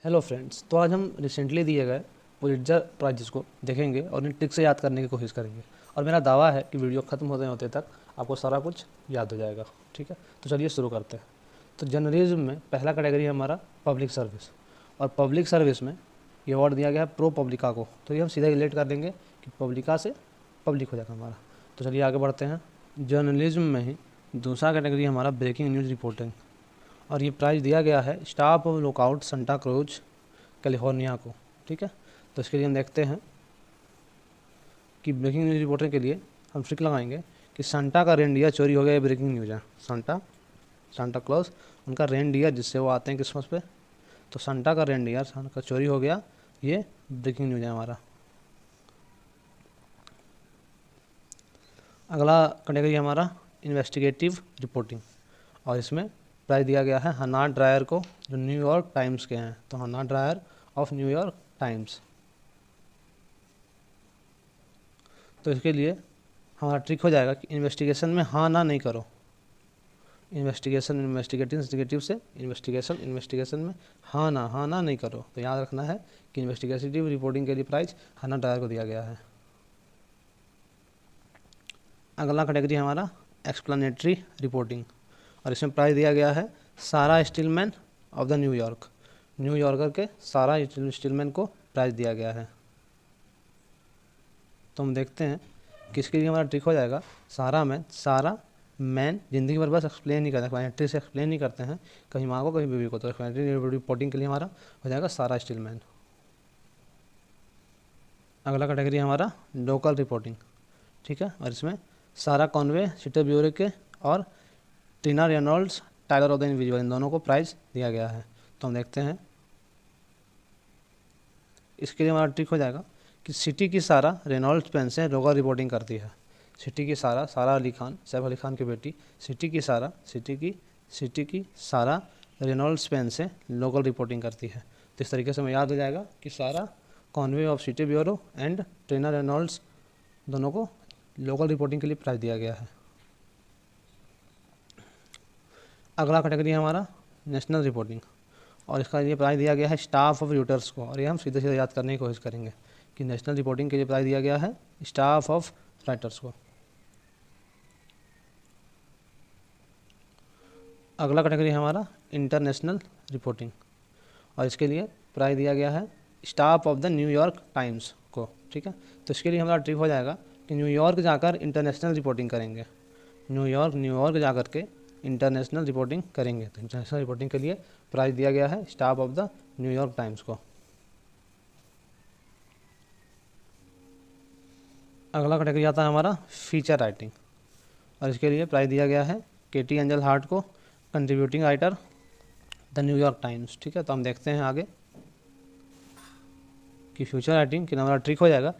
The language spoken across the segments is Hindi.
हेलो फ्रेंड्स, तो आज हम रिसेंटली दिए गए पुलिट्जर प्राइजेस को देखेंगे और इन ट्रिक से याद करने की कोशिश करेंगे। और मेरा दावा है कि वीडियो ख़त्म होते होते तक आपको सारा कुछ याद हो जाएगा। ठीक है, तो चलिए शुरू करते हैं। तो जर्नलिज्म में पहला कैटेगरी है हमारा पब्लिक सर्विस, और पब्लिक सर्विस में ये अवार्ड दिया गया है प्रो पब्लिका को। तो ये हम सीधा रिलेट कर देंगे कि पब्लिका से पब्लिक हो जाएगा हमारा। तो चलिए आगे बढ़ते हैं। जर्नलिज्म में ही दूसरा कैटेगरी हमारा ब्रेकिंग न्यूज़ रिपोर्टिंग, और ये प्राइज़ दिया गया है staff of lookout Santa cruise California को। ठीक है, तो इसके लिए हम देखते हैं कि ब्रेकिंग न्यूज़ रिपोर्टिंग के लिए हम ट्रिक लगाएंगे कि सांता का रेनडियर चोरी हो गया, ये ब्रेकिंग न्यूज़ है। सांता क्लॉज उनका रेनडियर जिससे वो आते हैं क्रिसमस पे, तो सांता का रेनडियर का चोरी हो गया, ये ब्रेकिंग न्यूज़ है हमारा। अगला कैटेगरी हमारा इन्वेस्टिगेटिव रिपोर्टिंग, और इसमें प्राइज़ दिया गया है हन्ना ड्रायर को, जो न्यूयॉर्क टाइम्स के हैं। तो हन्ना ड्रायर ऑफ न्यूयॉर्क टाइम्स। तो इसके लिए हमारा ट्रिक हो जाएगा कि इन्वेस्टिगेशन में हाँ ना नहीं करो। इन्वेस्टिगेटिव से इन्वेस्टिगेशन में हाँ ना नहीं करो। तो याद रखना है कि इन्वेस्टिगेटिव रिपोर्टिंग के लिए प्राइज़ हन्ना ड्रायर को दिया गया है। अगला कैटेगरी हमारा एक्सप्लेनेटरी रिपोर्टिंग, और इसमें प्राइज़ दिया गया है सारा स्टीलमैन ऑफ द न्यूयॉर्कर के सारा स्टीलमैन को प्राइज़ दिया गया है। तो हम देखते हैं कि इसके लिए हमारा ट्रिक हो जाएगा सारा मैन ज़िंदगी भर बस एक्सप्लेन नहीं करते, एक्सप्लेनेटरी से एक्सप्लेन नहीं करते हैं, कहीं माँ को कहीं बीवी को। तो एक्सप्लेनेटरी रिपोर्टिंग के लिए हमारा हो जाएगा सारा स्टीलमैन। अगला कैटेगरी हमारा लोकल रिपोर्टिंग। ठीक है, और इसमें सारा कॉनवे सिटी ब्यूरो के और Tina Reynolds Tyler of the invisible, इन दोनों को प्राइज़ दिया गया है। तो हम देखते हैं इसके लिए हमारा ट्रिक हो जाएगा कि सिटी की सारा रेनॉल्ड्स पेन से लोकल रिपोर्टिंग करती है। सिटी की सारा अली खान, सैफ अली खान की बेटी, सिटी की सारा रेनॉल्ड्स पेन से लोकल रिपोर्टिंग करती है। तो इस तरीके से हमें याद हो जाएगा कि सारा Conway of city bureau and Trina Reynolds दोनों को लोकल रिपोर्टिंग के लिए प्राइज़ दिया गया है। अगला कैटेगरी है हमारा नेशनल रिपोर्टिंग, और इसका ये प्राइज़ दिया गया है स्टाफ ऑफ राइटर्स को। और ये हम सीधे सीधे याद करने की कोशिश करेंगे कि नेशनल रिपोर्टिंग के लिए प्राइज़ दिया गया है स्टाफ ऑफ राइटर्स को। अगला कैटेगरी है हमारा इंटरनेशनल रिपोर्टिंग, और इसके लिए प्राइज़ दिया गया है staff of the New York times को। ठीक है, तो इसके लिए हमारा ट्रिक हो जाएगा कि न्यूयॉर्क जाकर इंटरनेशनल रिपोर्टिंग करेंगे। न्यूयॉर्क जाकर के इंटरनेशनल रिपोर्टिंग करेंगे। तो इंटरनेशनल रिपोर्टिंग के लिए प्राइज़ दिया गया है staff of the New York times को। अगला कैटेगरी आता है हमारा फीचर राइटिंग, और इसके लिए प्राइज़ दिया गया है केटी एंजल हार्ट को, contributing writer the New York times. ठीक है, तो हम देखते हैं आगे कि फ्यूचर राइटिंग के हमारा ट्रिक हो जाएगा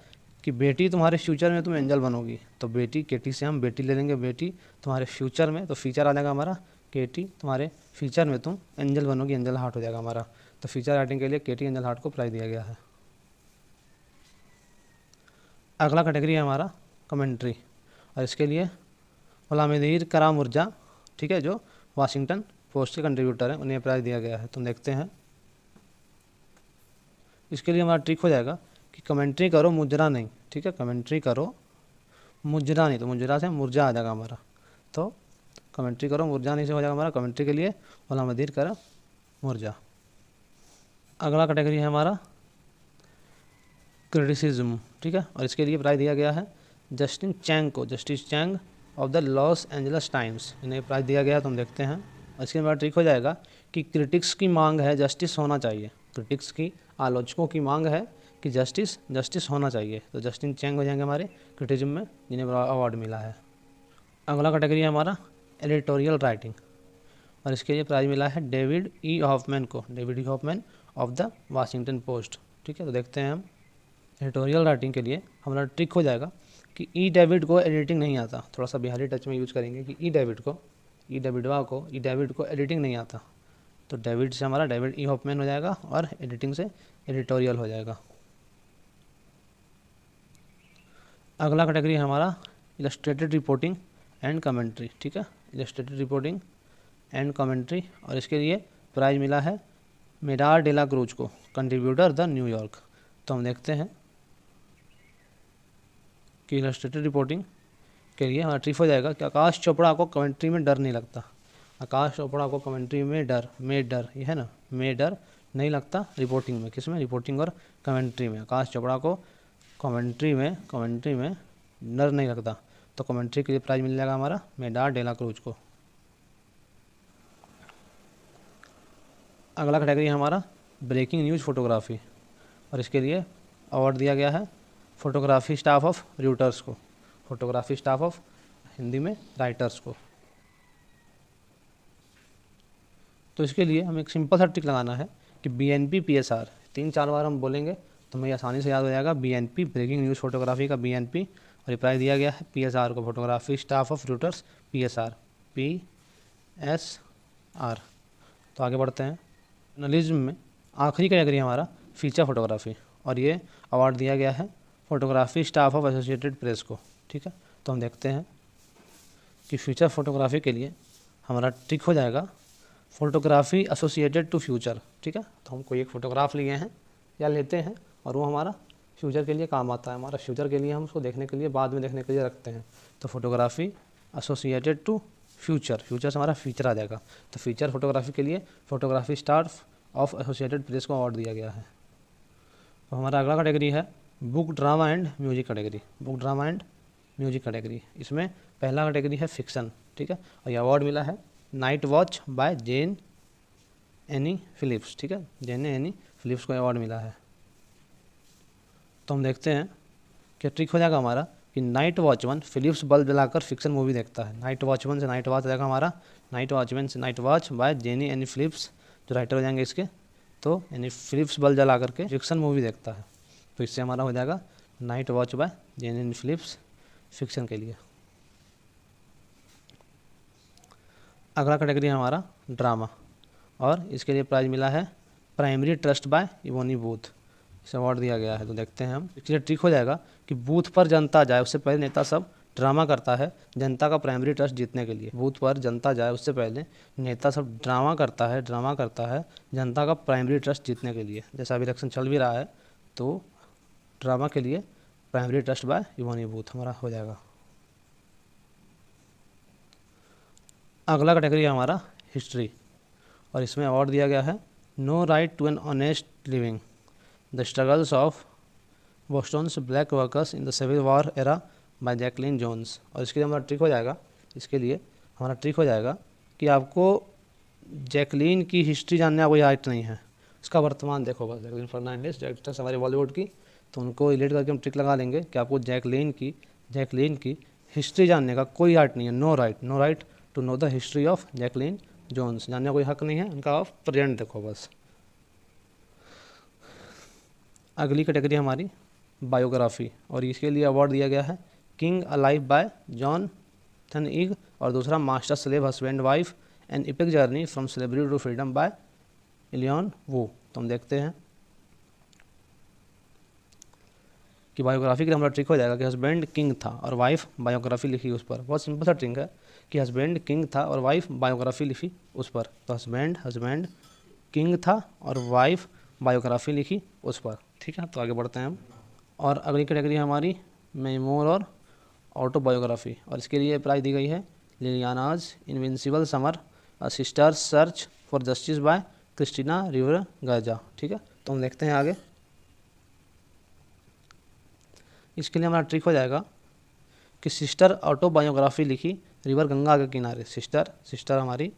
कि बेटी तुम्हारे फ्यूचर में तुम एंजल बनोगी। तो बेटी केटी से हम बेटी ले लेंगे, बेटी तुम्हारे फ्यूचर में, तो फ्यूचर आ जाएगा हमारा केटी तुम्हारे फ्यूचर में तुम एंजल बनोगी, एंजल हार्ट हो जाएगा हमारा। तो फ्यूचर राइटिंग के लिए केटी एंजल हार्ट को प्राइज़ दिया गया है। अगला कैटेगरी है हमारा कमेंट्री, और इसके लिए वलामिदीर करामुर्जा, ठीक है, जो वाशिंगटन पोस्ट के कंट्रीब्यूटर हैं, उन्हें प्राइज़ दिया गया है। तुम देखते हैं इसके लिए हमारा ट्रिक हो जाएगा कि कमेंट्री करो मुजरा नहीं। ठीक है, कमेंट्री करो मुजरा नहीं, तो मुजरा से मुर्जा आ जाएगा हमारा। तो कमेंट्री करो मुर्जा नहीं से हो जाएगा हमारा कमेंट्री के लिए वलामिदीर करा मुर्जा। अगला कैटेगरी है हमारा क्रिटिसिज्म। ठीक है, और इसके लिए प्राइज़ दिया गया है Justin Chang of the Los Angeles Times, इन्हें प्राइज़ दिया गया है। तो हम देखते हैं, और इसके बाद ट्रिक हो जाएगा कि क्रिटिक्स की मांग है जस्टिस होना चाहिए। क्रिटिक्स की, आलोचकों की मांग है कि जस्टिस होना चाहिए। तो जस्टिन चैंग हो जाएंगे हमारे क्रिटिसिज्म में, जिन्हें अवार्ड मिला है। अगला कैटेगरी है हमारा एडिटोरियल राइटिंग, और इसके लिए प्राइज़ मिला है David E Hoffman of the Washington Post. ठीक है, तो देखते हैं हम एडिटोरियल राइटिंग के लिए हमारा ट्रिक हो जाएगा कि ई डेविड को एडिटिंग नहीं आता। थोड़ा सा बिहारी टच में यूज करेंगे कि ई डेविड को एडिटिंग नहीं आता। तो डेविड से हमारा डेविड ई हॉफमैन हो जाएगा, और एडिटिंग से एडिटोरियल हो जाएगा। अगला कैटेगरी है हमारा इलस्ट्रेटेड रिपोर्टिंग एंड कमेंट्री। ठीक है, इलस्ट्रेटेड रिपोर्टिंग एंड कमेंट्री, और इसके लिए प्राइज़ मिला है मेडार डेला क्रूज को, कंट्रीब्यूटर द न्यूयॉर्क। तो हम देखते हैं कि इलस्ट्रेटेड रिपोर्टिंग के लिए हमारा ट्रिक हो जाएगा कि आकाश चोपड़ा को कमेंट्री में डर नहीं लगता। आकाश चोपड़ा को कमेंट्री में डर, ये है ना, में डर नहीं लगता रिपोर्टिंग में। किस में? रिपोर्टिंग और कमेंट्री में। आकाश चोपड़ा को कमेंट्री में डर नहीं लगता। तो कमेंट्री के लिए प्राइज मिल जाएगा हमारा मेडार डेला क्रूज को। अगला कैटेगरी है हमारा ब्रेकिंग न्यूज़ फोटोग्राफी, और इसके लिए अवार्ड दिया गया है फोटोग्राफी स्टाफ ऑफ रूटर्स को, फोटोग्राफी स्टाफ ऑफ हिंदी में राइटर्स को। तो इसके लिए हमें एक सिंपल सा ट्रिक लगाना है कि BNP PSR 3-4 बार हम बोलेंगे तो हमें आसानी से याद हो जाएगा। BNP ब्रेकिंग न्यूज़ फोटोग्राफी का BNP, और रिप्लाई दिया गया है PSR को, photography staff of routers PSR। तो आगे बढ़ते हैं। जर्नलिज्म में आखिरी कैटेगरी हमारा फीचर फोटोग्राफी, और ये अवार्ड दिया गया है photography staff of associated press को। ठीक है, तो हम देखते हैं कि फीचर फोटोग्राफी के लिए हमारा ट्रिक हो जाएगा फोटोग्राफी एसोसिएटेड टू फ्यूचर। ठीक है, तो हम कोई एक फ़ोटोग्राफ लिए हैं या लेते हैं और वो हमारा फ्यूचर के लिए काम आता है। हमारा फ्यूचर के लिए हम उसको देखने के लिए, बाद में देखने के लिए रखते हैं। तो photography associated to future, future से हमारा फीचर आ जाएगा। तो फीचर फोटोग्राफी के लिए photography staff of associated press को अवार्ड दिया गया है। तो हमारा अगला कैटेगरी है book drama and music category, book drama and music category. इसमें पहला कैटेगरी है फिक्सन। ठीक है, और ये अवार्ड मिला है नाइट वॉच बाय जेन एनी फिलिप्स। ठीक है, जेन एनी फिलिप्स को अवार्ड मिला है। तो हम देखते हैं कि ट्रिक हो जाएगा हमारा कि नाइट वॉचमैन फिलिप्स बल्ब जलाकर फिक्सन मूवी देखता है। नाइट वॉचमैन से नाइट वॉच हो जाएगा हमारा, नाइट वॉचमैन से night watch by Jayne Anne Phillips, जो राइटर हो जाएंगे इसके। तो यानी फिलिप्स बल्ब जला करके फिक्सन मूवी देखता है। तो इससे हमारा हो जाएगा night watch by Jayne Anne Phillips fiction के लिए। अगला कैटेगरी है हमारा ड्रामा, और इसके लिए प्राइज मिला है प्राइमरी ट्रस्ट बाय इवोनी बूथ, इसे अवार्ड दिया गया है। तो देखते हैं हम, इसलिए ट्रिक हो जाएगा कि बूथ पर जनता जाए उससे पहले नेता सब ड्रामा करता है जनता का प्राइमरी ट्रस्ट जीतने के लिए। बूथ पर जनता जाए उससे पहले नेता सब ड्रामा करता है जनता का प्राइमरी ट्रस्ट जीतने के लिए। जैसा अभी इलेक्शन चल भी रहा है, तो ड्रामा के लिए प्राइमरी ट्रस्ट बाय इवोनी बूथ हमारा हो जाएगा। अगला कैटेगरी है हमारा हिस्ट्री, और इसमें अवार्ड दिया गया है no right to an honest living, the struggles of Boston's black workers in the civil war era by Jacqueline Jones. और इसके लिए हमारा ट्रिक हो जाएगा कि आपको जैकलीन की हिस्ट्री जानने का कोई राइट नहीं है, उसका वर्तमान देखो बस। जैकलीन फर्नांडिस डायरेक्टर हमारे बॉलीवुड की, तो उनको रिलेट करके हम ट्रिक लगा लेंगे कि आपको जैकलीन की हिस्ट्री जानने का कोई राइट नहीं है। No right to know the history of Jacqueline Jones, जानने का कोई हक नहीं है, उनका आप प्रेजेंट देखो बस। अगली कैटेगरी हमारी बायोग्राफी, और इसके लिए अवार्ड दिया गया है king alive by Jonathan Eig, और दूसरा master slave husband wife an epic journey from slavery to freedom by Ilyon Woo. तो हम देखते हैं कि बायोग्राफी के लिए हमारा ट्रिक हो जाएगा कि हस्बैंड किंग था और वाइफ बायोग्राफी लिखी उस पर। बहुत सिंपल सा ट्रिक है कि हस्बैंड किंग था और वाइफ बायोग्राफी लिखी उस पर। तो हस्बैंड किंग था और वाइफ बायोग्राफी लिखी उस पर। ठीक है, तो आगे बढ़ते हैं हम। और अगली कैटेगरी है हमारी मेमोर और ऑटोबायोग्राफी, और इसके लिए प्राइज दी गई है Liliana's invincible summer a sister search for justice by Cristina Rivera Garza. ठीक है, तो हम देखते हैं आगे। इसके लिए हमारा ट्रिक हो जाएगा कि सिस्टर ऑटोबायोग्राफी लिखी रिवर गंगा के किनारे। सिस्टर हमारी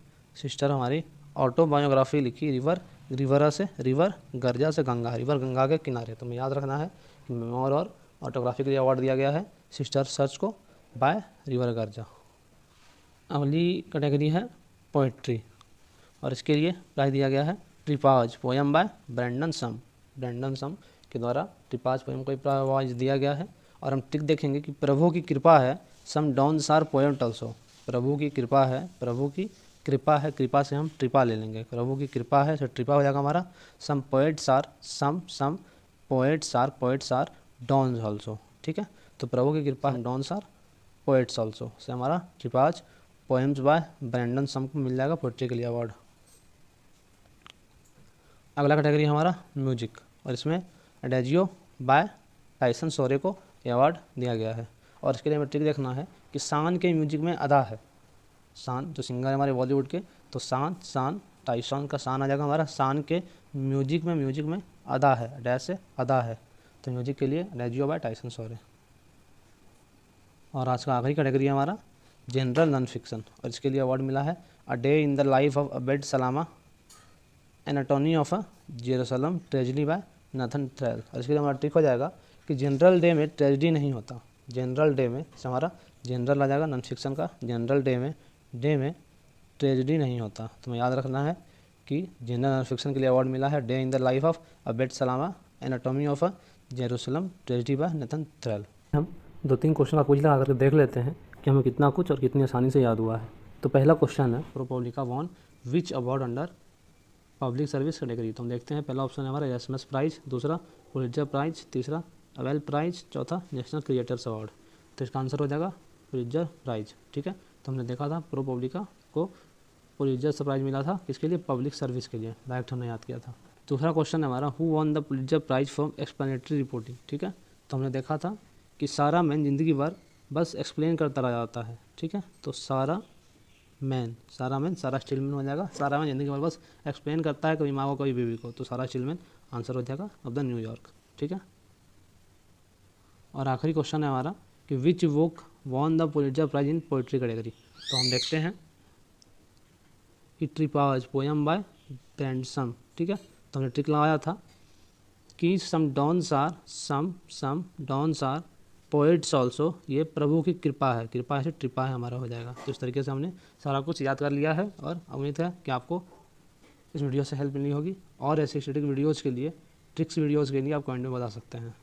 ऑटोबायोग्राफी लिखी रिवर गर्जा से गंगा, रिवर गंगा के किनारे। तो हमें याद रखना है कि मेमोर और ऑटोग्राफी के लिए अवार्ड दिया गया है सिस्टर सर्च को बाय रिवर गर्जा। अगली कैटेगरी है पोइट्री, और इसके लिए प्राइज दिया गया है ट्रिपाज पोयम बाय ब्रैंडन सम के द्वारा ट्रिपाज पोयम को प्राइज दिया गया है। और हम ट्रिक देखेंगे कि प्रभु की कृपा है सम डॉन्स आर पोएट ऑल्सो, प्रभु की कृपा है, कृपा से हम ट्रिपा ले लेंगे, प्रभु की कृपा है, तो ट्रिपा हो जाएगा हमारा सम पोएट्स आर डॉन्स ऑल्सो। ठीक है, तो प्रभु की कृपा है dons are poets also say हमारा ट्रिपाज पोएम्स बाय ब्रैंडन सम को मिल जाएगा पोएट्री के लिए अवार्ड। अगला कैटेगरी है हमारा म्यूजिक, और इसमें अडेजियो बाय टाइसन सोरे को ये अवार्ड दिया गया है। और इसके लिए हमें ट्रिक देखना है कि शान के म्यूजिक में अदा है, शान जो सिंगर है हमारे बॉलीवुड के, तो शान टाइसन का शान आ जाएगा हमारा, शान के म्यूजिक में अदा है, डैश से अदा है, तो म्यूजिक के लिए अडेजियो बाय टाइसन सोरे। और आज का आखिरी कैटेगरी है हमारा जनरल नॉन फिक्शन, और इसके लिए अवार्ड मिला है a day in the life of Abed Salama, anatomy of a Jerusalem, tragedy by Nathan Thrall. और इसके लिए हमारा ट्रिक हो जाएगा कि जनरल डे में ट्रेजेडी नहीं होता, जनरल डे में हमारा जनरल आ जाएगा नॉन फिक्शन का, जनरल डे में ट्रेजेडी नहीं होता। तो हमें याद रखना है कि जनरल नॉन फिक्शन के लिए अवार्ड मिला है day in the life of Abed Salama, anatomy of a Jerusalem, tragedy by Nathan Thrall. हम 2-3 क्वेश्चन का कुछ लगा करके देख लेते हैं कि हमें कितना कुछ और कितनी आसानी से याद हुआ है। तो पहला क्वेश्चन है ProPublica won which award under public service category. तो हम देखते हैं, पहला ऑप्शन है हमारा एरasmus प्राइज, दूसरा पुलित्जर प्राइज, तीसरा अवेल प्राइज, चौथा नेशनल क्रिएटर्स अवार्ड। तो इसका आंसर हो जाएगा पुलित्जर प्राइज। ठीक है, तो हमने देखा था प्रोपब्लिका को पुलित्जर प्राइज मिला था, किसके लिए, पब्लिक सर्विस के लिए, डायरेक्ट हमने याद किया था। दूसरा क्वेश्चन है हमारा who won the Pulitzer prize for explanatory reporting. ठीक है, तो हमने देखा था कि सारा मैन ज़िंदगी भर बस एक्सप्लेन करता रह जाता है। ठीक है, तो सारा स्टीलमैन हो जाएगा, सारा मैन ज़िंदगी भर बस एक्सप्लेन करता है, कभी माँ को कभी बीवी को, तो सारा स्टीलमैन आंसर हो जाएगा ऑफ द न्यूयॉर्क। ठीक है, और आखिरी क्वेश्चन है हमारा कि which book won the Pulitzer prize in poetry category. तो हम देखते हैं कि ट्रिपाज पोयम बाय ग्रैंडसन। ठीक है, तो हमने ट्रिक लगाया था कि सम डॉन्स आर पोइट्स ऑल्सो, ये प्रभु की कृपा है, कृपा से ट्रिपा है हमारा हो जाएगा। तो इस तरीके से हमने सारा कुछ याद कर लिया है, और उम्मीद है कि आपको इस वीडियो से हेल्प मिली होगी। और ऐसे स्टैटिक वीडियोज़ के लिए, ट्रिक्स वीडियोज़ के लिए आप कमेंट में बता सकते हैं।